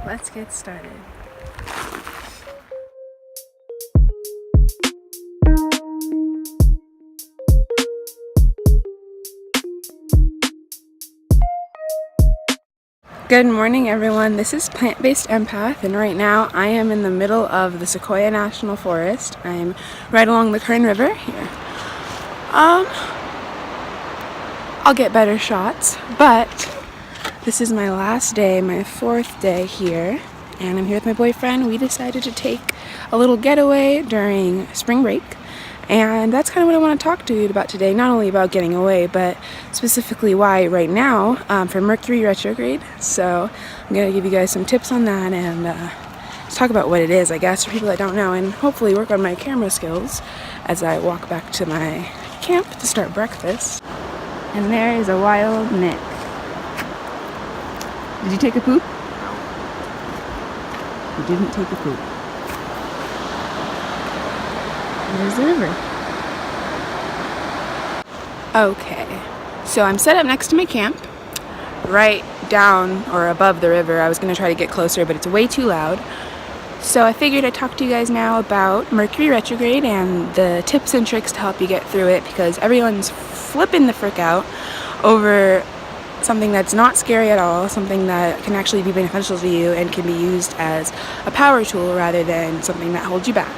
let's get started. Good morning, everyone. This is Plant-Based Empath, and right now I am in the middle of the Sequoia National Forest. I'm right along the Kern River here. I'll get better shots, but this is my last day, my 4th day here, and I'm here with my boyfriend. We decided to take a little getaway during spring break, and that's kind of what I want to talk to you about today. Not only about getting away, but specifically why right now for Mercury Retrograde. So I'm going to give you guys some tips on that and just talk about what it is, I guess, for people that don't know, and hopefully work on my camera skills as I walk back to my camp to start breakfast. And there is a wild Nick. Did you take a poop? You didn't take a poop. There's the river. Okay, so I'm set up next to my camp, right down or above the river. I was going to try to get closer, but it's way too loud. So I figured I'd talk to you guys now about Mercury Retrograde and the tips and tricks to help you get through it, because everyone's flipping the frick out over something that's not scary at all, something that can actually be beneficial to you and can be used as a power tool rather than something that holds you back.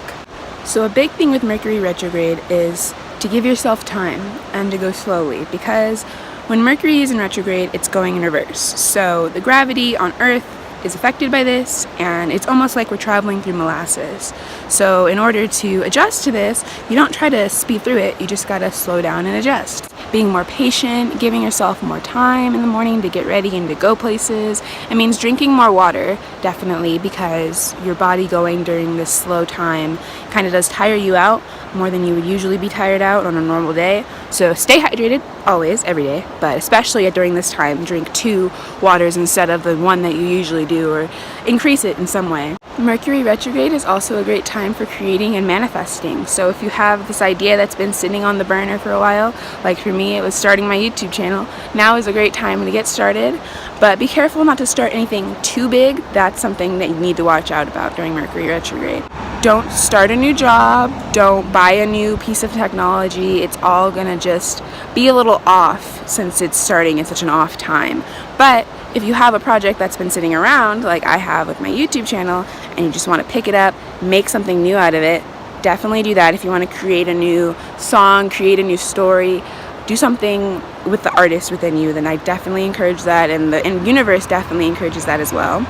So a big thing with Mercury Retrograde is to give yourself time and to go slowly, because when Mercury is in retrograde, it's going in reverse. So the gravity on Earth is affected by this, and it's almost like we're traveling through molasses. So in order to adjust to this, you don't try to speed through it, you just gotta slow down and adjust. Being more patient, giving yourself more time in the morning to get ready and to go places. It means drinking more water, definitely, because your body going during this slow time kind of does tire you out more than you would usually be tired out on a normal day. So stay hydrated, always, every day, but especially during this time, drink 2 waters instead of the 1 that you usually do, or increase it in some way. Mercury retrograde is also a great time for creating and manifesting. So if you have this idea that's been sitting on the burner for a while, like for me, it was starting my YouTube channel, now is a great time to get started. But be careful not to start anything too big. That's something that you need to watch out about during Mercury retrograde. Don't start a new job, don't buy a new piece of technology. It's all gonna just be a little off since it's starting at such an off time. But if you have a project that's been sitting around, like I have with my YouTube channel, and you just want to pick it up, make something new out of it, definitely do that. If you want to create a new song, create a new story, do something with the artist within you, then I definitely encourage that, and the universe definitely encourages that as well.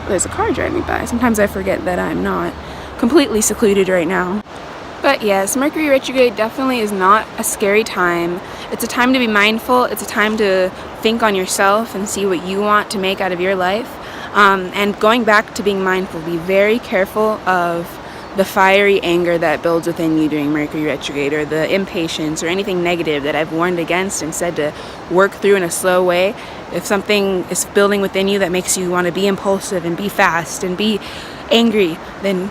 There's a car driving by. Sometimes I forget that I'm not completely secluded right now. But yes, Mercury retrograde definitely is not a scary time. It's a time to be mindful. It's a time to think on yourself and see what you want to make out of your life. And going back to being mindful, be very careful of the fiery anger that builds within you during Mercury retrograde, or the impatience or anything negative that I've warned against and said to work through in a slow way. If something is building within you that makes you want to be impulsive and be fast and be angry, then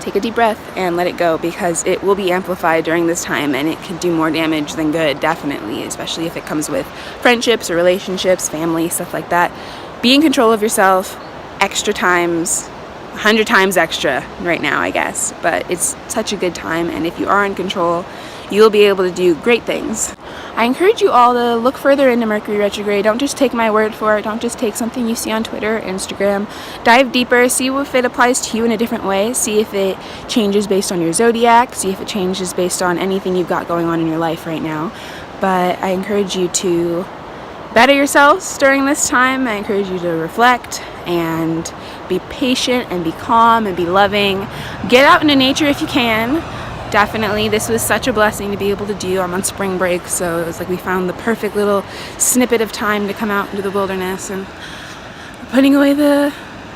take a deep breath and let it go, because it will be amplified during this time and it can do more damage than good, definitely, especially if it comes with friendships or relationships, family, stuff like that. Be in control of yourself extra times, 100 times extra right now, I guess, but it's such a good time, and if you are in control, you'll be able to do great things. I encourage you all to look further into Mercury retrograde. Don't just take my word for it. Don't just take something you see on Twitter, Instagram. Dive deeper. See if it applies to you in a different way. See if it changes based on your zodiac. See if it changes based on anything you've got going on in your life right now. But I encourage you to better yourselves during this time. I encourage you to reflect and be patient and be calm and be loving. Get out into nature if you can. Definitely, this was such a blessing to be able to do. I'm on spring break, so it was like we found the perfect little snippet of time to come out into the wilderness, and we're putting away the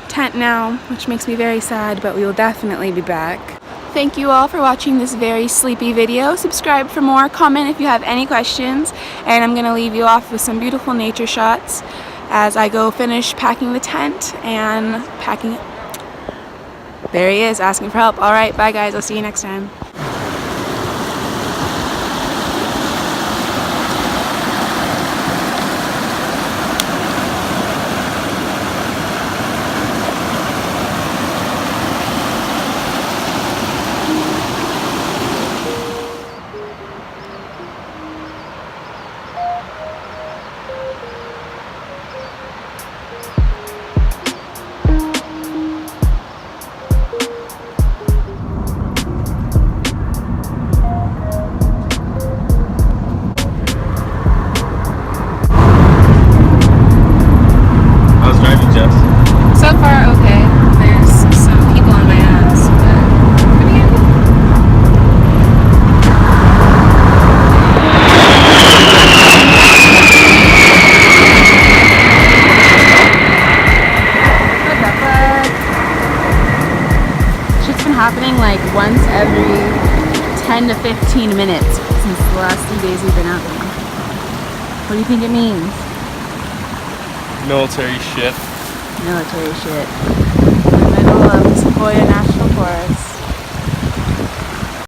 tent now, which makes me very sad, but we will definitely be back. Thank you all for watching this very sleepy video. Subscribe for more, comment if you have any questions, and I'm going to leave you off with some beautiful nature shots as I go finish packing the tent and packing it. There he is, asking for help. All right, bye guys, I'll see you next time. 15 minutes since the last 3 days we've been out there. What do you think it means? Military shit. Military shit. In the middle of Sequoia National